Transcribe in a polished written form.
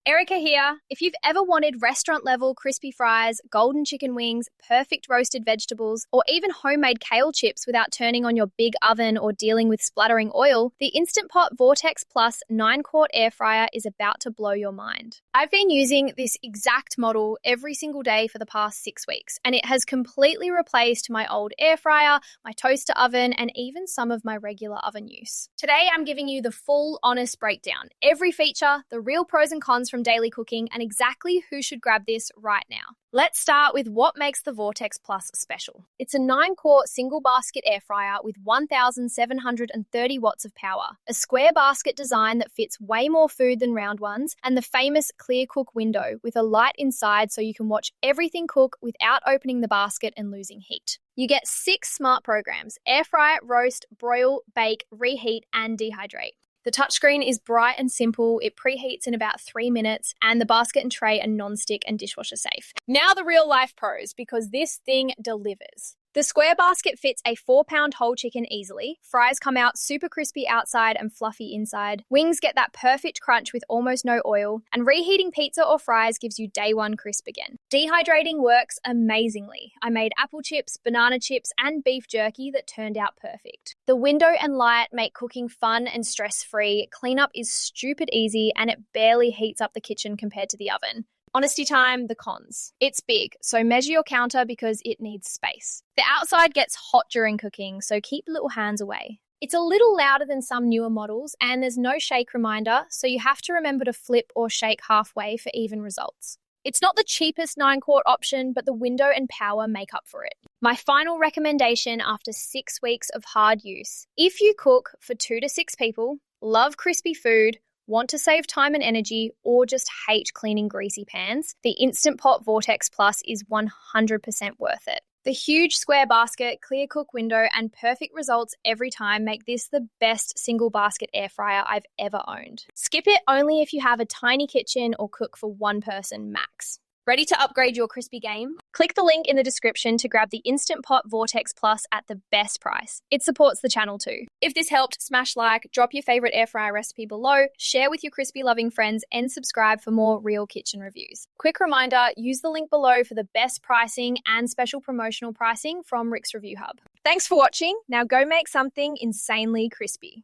Erica here. If you've ever wanted restaurant-level crispy fries, golden chicken wings, perfect roasted vegetables, or even homemade kale chips without turning on your big oven or dealing with splattering oil, the Instant Pot Vortex Plus 9-quart air fryer is about to blow your mind. I've been using this exact model every single day for the past 6 weeks, and it has completely replaced my old air fryer, my toaster oven, and even some of my regular oven use. Today, I'm giving you the full, honest breakdown. Every feature, the real pros and cons from daily cooking, and exactly who should grab this right now. Let's start with what makes the Vortex Plus special. It's a 9-quart single basket air fryer with 1,730 watts of power, a square basket design that fits way more food than round ones, and the famous ClearCook window with a light inside so you can watch everything cook without opening the basket and losing heat. You get 6 smart programs: air fry, roast, broil, bake, reheat, and dehydrate. The touchscreen is bright and simple, it preheats in about 3 minutes, and the basket and tray are nonstick and dishwasher safe. Now the real life pros, because this thing delivers. The square basket fits a 4-pound whole chicken easily. Fries come out super crispy outside and fluffy inside. Wings get that perfect crunch with almost no oil. And reheating pizza or fries gives you day one crisp again. Dehydrating works amazingly. I made apple chips, banana chips, and beef jerky that turned out perfect. The window and light make cooking fun and stress-free. Cleanup is stupid easy, and it barely heats up the kitchen compared to the oven. Honesty time, the cons. It's big, so measure your counter because it needs space. The outside gets hot during cooking, so keep little hands away. It's a little louder than some newer models, and there's no shake reminder, so you have to remember to flip or shake halfway for even results. It's not the cheapest 9-quart option, but the window and power make up for it. My final recommendation after 6 weeks of hard use: if you cook for 2 to 6 people, love crispy food, want to save time and energy, or just hate cleaning greasy pans, the Instant Pot Vortex Plus is 100% worth it. The huge square basket, clear cook window, and perfect results every time make this the best single basket air fryer I've ever owned. Skip it only if you have a tiny kitchen or cook for one person max. Ready to upgrade your crispy game? Click the link in the description to grab the Instant Pot Vortex Plus at the best price. It supports the channel too. If this helped, smash like, drop your favorite air fryer recipe below, share with your crispy loving friends, and subscribe for more real kitchen reviews. Quick reminder, use the link below for the best pricing and special promotional pricing from Rick's Review Hub. Thanks for watching. Now go make something insanely crispy.